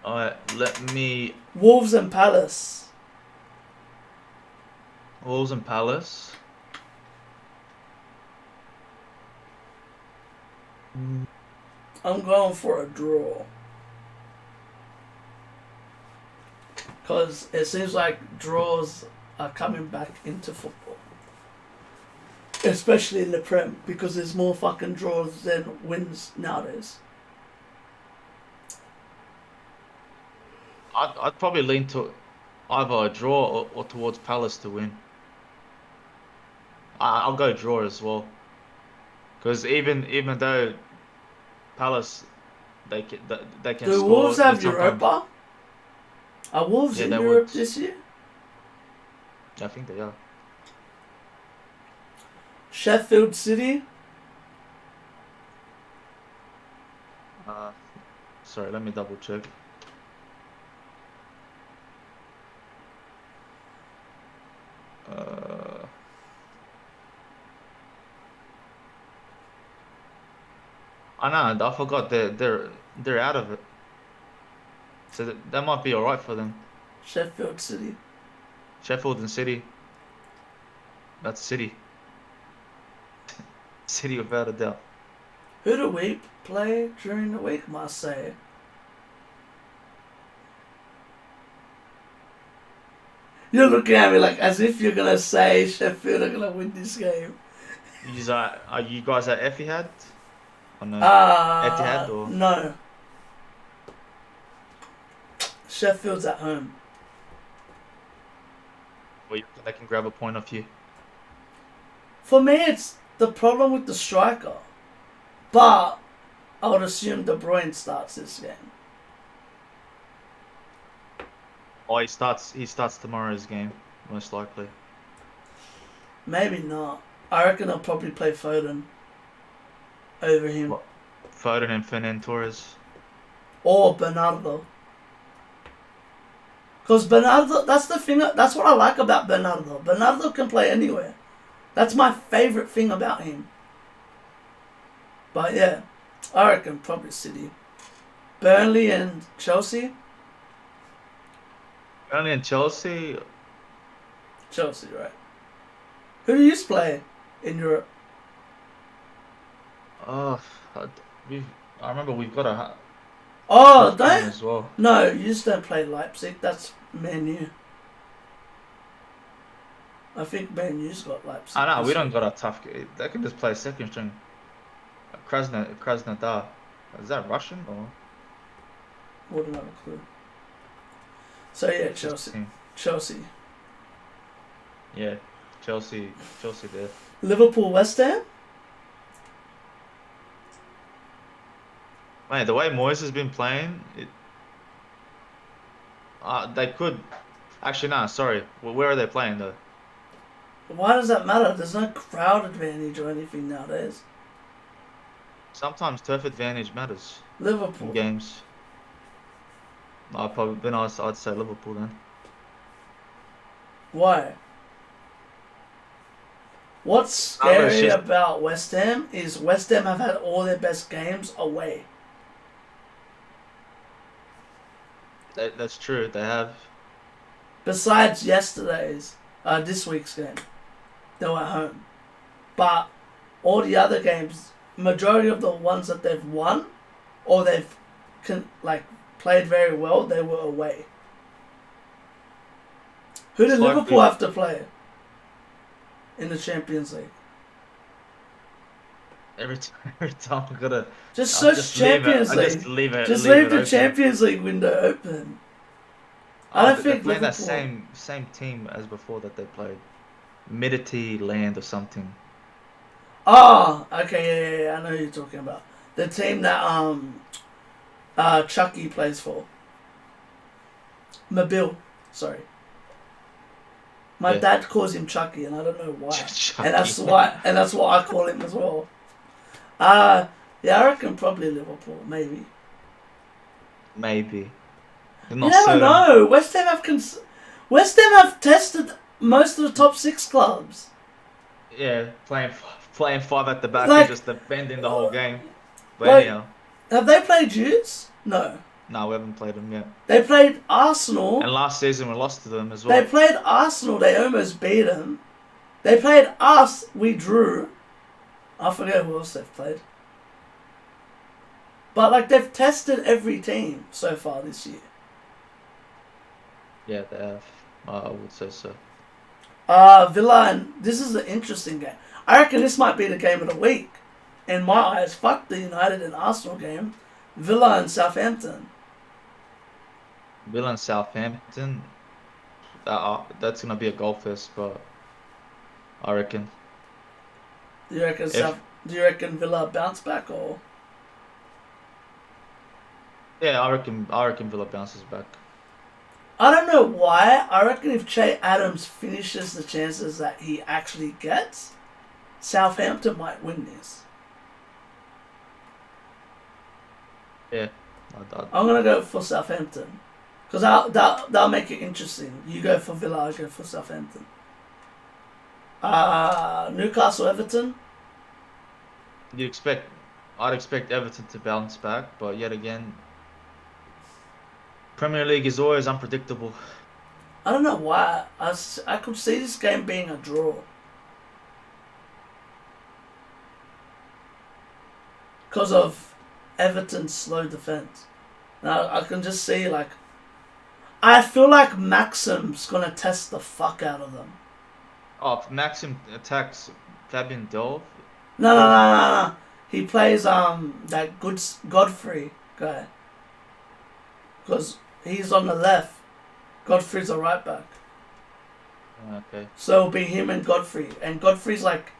Alright, let me... Wolves and Palace. Wolves and Palace. I'm going for a draw. Because it seems like draws are coming back into football. Especially in the Prem. Because there's more fucking draws than wins nowadays. I'd probably lean to either a draw or towards Palace to win. I'll go draw as well. Because even though Palace they can Do score, Wolves they have sometimes Europa? Are Wolves yeah in they Europe would. this year? I think they are. Sheffield City? Uh, Sorry, let me double check. Uh, I know. I forgot they're out of it, so that might be all right for them. Sheffield City. Sheffield and City. That's City. City without a doubt. Who do we play during the week, Marseille? You're looking at me like as if you're gonna say Sheffield are gonna win this game. Are you guys at Etihad? Or no? Etihad or No. Sheffield's at home. they can grab a point off you? For me, it's the problem with the striker. But I would assume De Bruyne starts this game. Oh, he starts tomorrow's game, most likely. Maybe not. I reckon I'll probably play Foden over him. What? Foden and Fernand Torres. Or Bernardo. Because Bernardo, that's the thing, that's what I like about Bernardo. Bernardo can play anywhere. That's my favourite thing about him. But yeah, I reckon probably City. Burnley and Chelsea? Only in Chelsea. Chelsea, right. Who do you play in Europe? Oh, I remember we've got a Oh, tough game don't? as well. No, you just don't play Leipzig. That's Man U. I think Man U's got Leipzig. I know we this don't week. got a tough game. They can just play second string. Krasnodar. Is that Russian or Wouldn't have a clue. So yeah, it's just a Chelsea. team? Chelsea. Yeah, Chelsea there. Liverpool, West Ham? Man, the way Moyes has been playing, they could. Actually, nah, sorry. Where are they playing though? Why does that matter? There's no crowd advantage or anything nowadays. Sometimes turf advantage matters in Liverpool. games. I'd say Liverpool then. Why? What's I don't know, it's scary just about West Ham is West Ham have had all their best games away. that's true. They have. Besides this week's game, they were at home. But all the other games, majority of the ones that they've won, or they've played very well, they were away. Who did It's like Liverpool have to play in the Champions League? Every time I gotta. Just I search just leave it. Champions I League. just leave it. Just leave leave it the open. Champions League window open. I Oh, don't they're think playing that Liverpool. same team as before that they played. Midity Land or something. Oh, okay, yeah, I know who you're talking about. The team that Chucky plays for. Mabil, sorry. My Yeah. dad calls him Chucky, and I don't know why. Chucky. And that's what I call him as well. Yeah, I reckon probably Liverpool, maybe. Maybe. You're You not never certain. know. West Ham have tested most of the top 6 clubs. Yeah, playing five at the back Like- and just defending the whole game. But like- anyhow, Have they played Jews? No. No, we haven't played them yet. They played Arsenal. And last season we lost to them as They well. played Arsenal. They almost beat them. They played us. We drew. I forget who else they've played. But like they've tested every team so far this year. Yeah, they have. I would say so. Villa, and this is an interesting game. I reckon this might be the game of the week. In my eyes, fuck the United and Arsenal game. Villa and Southampton. Villa and Southampton. That's gonna be a goal fest, but I reckon. Do you reckon Villa bounce back or? Yeah, I reckon Villa bounces back. I don't know why. I reckon if Che Adams finishes the chances that he actually gets, Southampton might win this. Yeah, I'm gonna go for Southampton because that'll make it interesting. You go for Villa, I go for Southampton. Newcastle Everton. I'd expect Everton to bounce back, but yet again, Premier League is always unpredictable. I don't know why. I could see this game being a draw. Because of Everton's slow defense. Now, I can just see, like... I feel like Maxim's going to test the fuck out of them. Oh, if Maxim attacks Fabian Delph. No. He plays, that Godfrey guy. Because he's on the left. Godfrey's a right back. Okay. So it'll be him and Godfrey. And Godfrey's like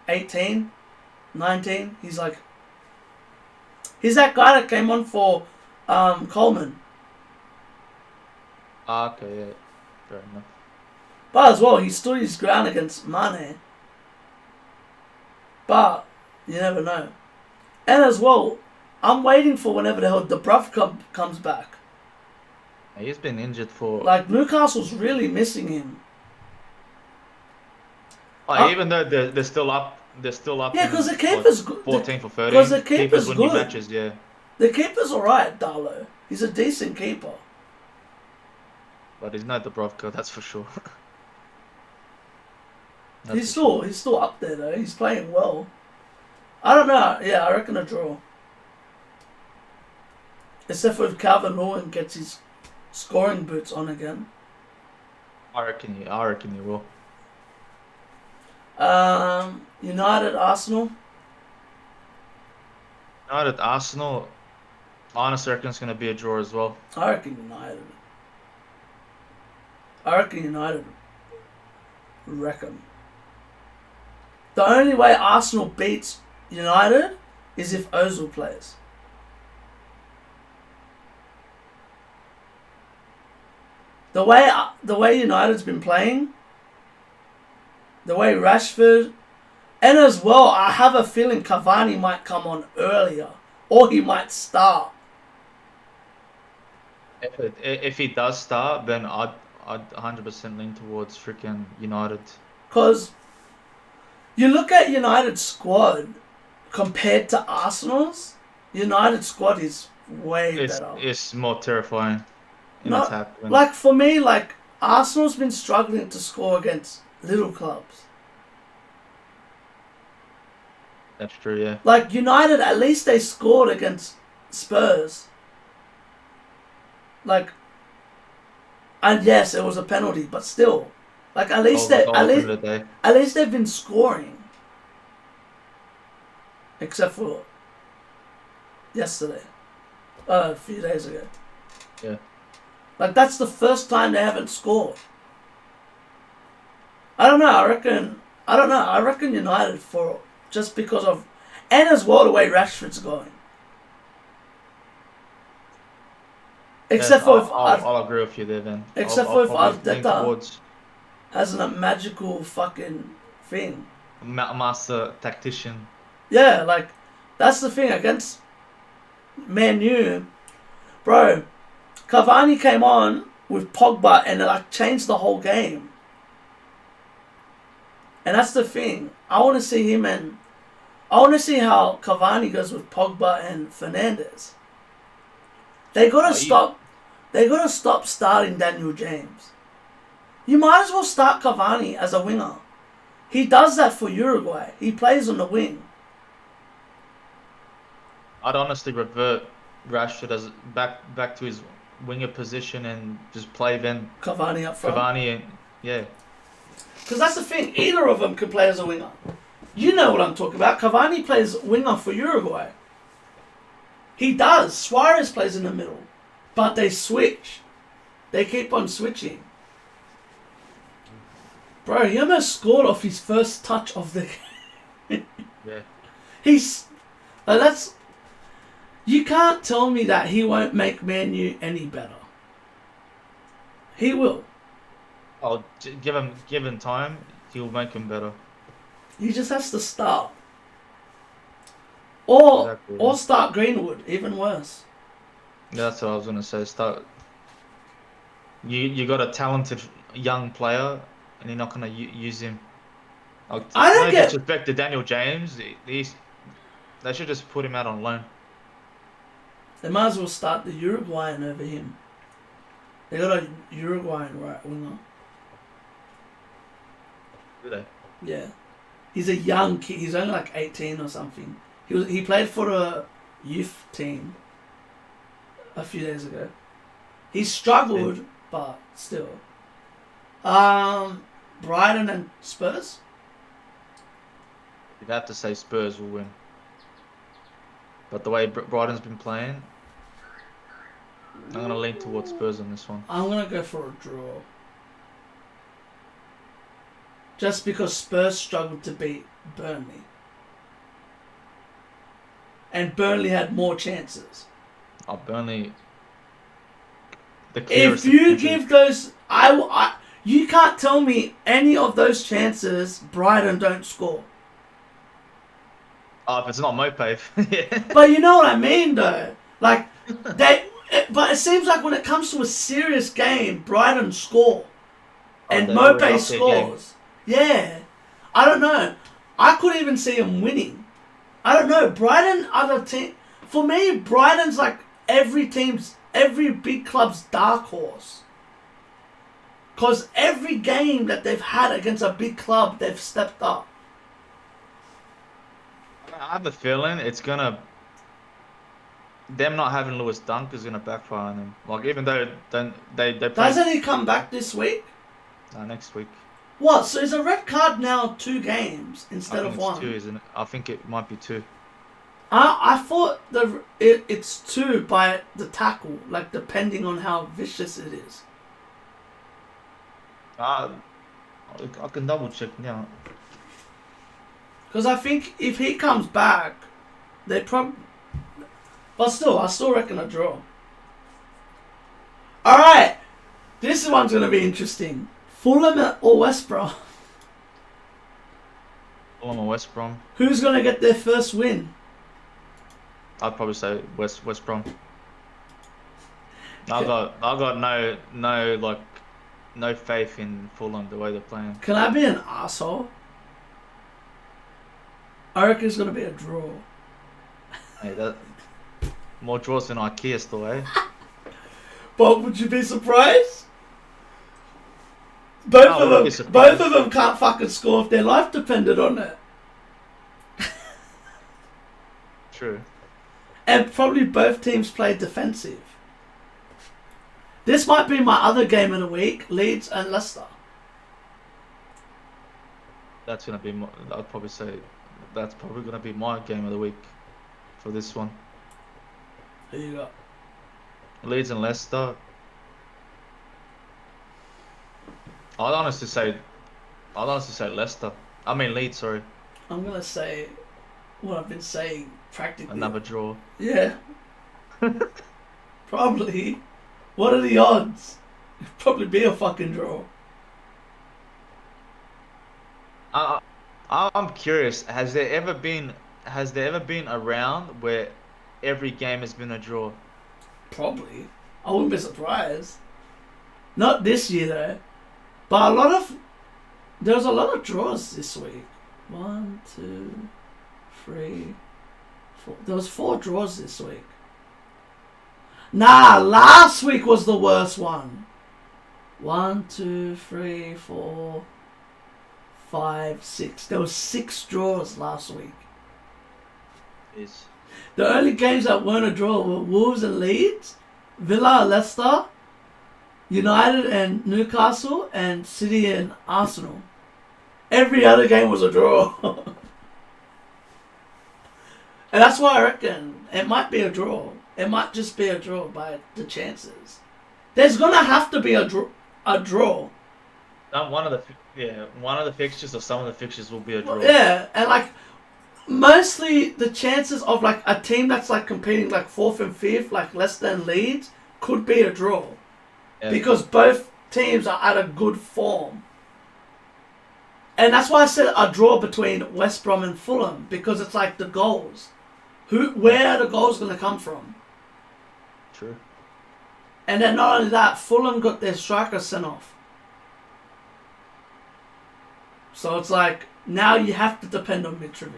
18, 19. He's like... He's that guy that came on for Coleman. Okay, yeah. Fair enough. But as well, he stood his ground against Mane. But you never know. And as well, I'm waiting for whenever the hell Dubravka comes back. He's been injured for... Like, Newcastle's really missing him. Even though they're still up. They're still up. Yeah, because the keeper's good. 14 for 13. Because the keeper's winning good. matches, yeah. The keeper's alright, Darlow. He's a decent keeper. But he's not Dubravka, that's for sure. He's still up there though. He's playing well. I don't know. Yeah, I reckon a draw. Except for if Calvin Lewin gets his scoring boots on again. I reckon he will. United Arsenal. United Arsenal. I honestly reckon it's going to be a draw as well. I reckon United. Reckon. The only way Arsenal beats United is if Ozil plays. The way United's been playing, the way Rashford, and as well, I have a feeling Cavani might come on earlier, or he might start. If he does start, then I'd 100% lean towards freaking United. Because you look at United's squad compared to Arsenal's, United's squad is way better. It's more terrifying in attack. Like for me, like Arsenal's been struggling to score against little clubs. That's true, yeah. Like United, at least they scored against Spurs. Like, and yes, it was a penalty, but still, like at least they've been scoring. Except for yesterday, a few days ago. Yeah. Like that's the first time they haven't scored. I don't know. I reckon United for just because of, and as well the way Rashford's going. Except for if I'll agree with you there then. Except for if Arteta has a magical fucking thing. Master tactician. Yeah, like that's the thing against Man U, bro. Cavani came on with Pogba and it like changed the whole game. And that's the thing. I want to see how Cavani goes with Pogba and Fernandes. They gotta stop. They gotta stop starting Daniel James. You might as well start Cavani as a winger. He does that for Uruguay. He plays on the wing. I'd honestly revert Rashford as back to his winger position and just play then Cavani up front. Cavani and yeah. Because that's the thing. Either of them could play as a winger. You know what I'm talking about. Cavani plays winger for Uruguay. He does. Suarez plays in the middle. But they switch. They keep on switching. Bro, he almost scored off his first touch of the game. Yeah. He's... that's... You can't tell me that he won't make Man U any better. He will. I'll give him time. He'll make him better. He just has to start. Or Exactly. or start Greenwood, even worse. That's what I was gonna say. Start. You got a talented young player, and you're not gonna use him. I don't get disrespect to Daniel James. They should just put him out on loan. They might as well start the Uruguayan over him. They got a Uruguayan right winger. Do they? Yeah. He's a young kid. He's only like 18 or something. He played for a youth team a few days ago. He struggled, but still. Brighton and Spurs? You'd have to say Spurs will win. But the way Brighton's been playing, I'm going to lean towards Spurs on this one. I'm going to go for a draw. Just because Spurs struggled to beat Burnley. And Burnley had more chances. Oh, Burnley... If you give those... you can't tell me any of those chances Brighton don't score. Oh, if it's not Mopave. Yeah. But you know what I mean, though. Like, but it seems like when it comes to a serious game, Brighton score. And Mopave scores. Yeah. I don't know. I could even see him winning. I don't know. Brighton are the team... For me, Brighton's like every big club's dark horse. Because every game that they've had against a big club, they've stepped up. I have a feeling it's gonna. Them not having Lewis Dunk is gonna backfire on them. Like even though they play Doesn't he come back this week? Next week. What? So is a red card now 2 games instead of 1? It's 2, isn't it? I think it might be 2. I thought it's 2 by the tackle, like depending on how vicious it is. I can double check now. Because I think if he comes back, they probably... But still, I still reckon a draw. Alright! This one's going to be interesting. Fulham or West Brom? Fulham or West Brom? Who's going to get their first win? I'd probably say West Brom. I've got no faith in Fulham the way they're playing. Can I be an asshole? I reckon it's going to be a draw. Hey, that more draws than IKEA still, eh? But would you be surprised? Both of them can't fucking score if their life depended on it. True. And probably both teams play defensive. This might be my other game of the week, Leeds and Leicester. That's gonna be. I'd probably say that's probably gonna be my game of the week for this one. Who you got? Leeds and Leicester. I'd honestly say Leicester. I mean Leeds, sorry. I'm gonna say what I've been saying practically. Another draw. Yeah. Probably. What are the odds? It'd probably be a fucking draw. I'm curious. Has there ever been a round where every game has been a draw? Probably. I wouldn't be surprised. Not this year though. But there was a lot of draws this week. 1, 2, 3, 4. There was 4 draws this week. Nah, last week was the worst one. 1, 2, 3, 4, 5, 6. There was 6 draws last week. Is The only games that weren't a draw were Wolves and Leeds, Villa, Leicester, United and Newcastle, and City and Arsenal. Every other game was a draw. And that's why I reckon it might be a draw. It might just be a draw by the chances. There's gonna have to be a draw. one of the fixtures or some of the fixtures will be a draw. Yeah, and like mostly the chances of like a team that's like competing like 4th and 5th, like Leicester and Leeds, could be a draw. Yeah. Because both teams are at a good form. And that's why I said a draw between West Brom and Fulham, because it's like the goals. Where are the goals going to come from? True. And then not only that, Fulham got their striker sent off. So it's like, now you have to depend on Mitrovic.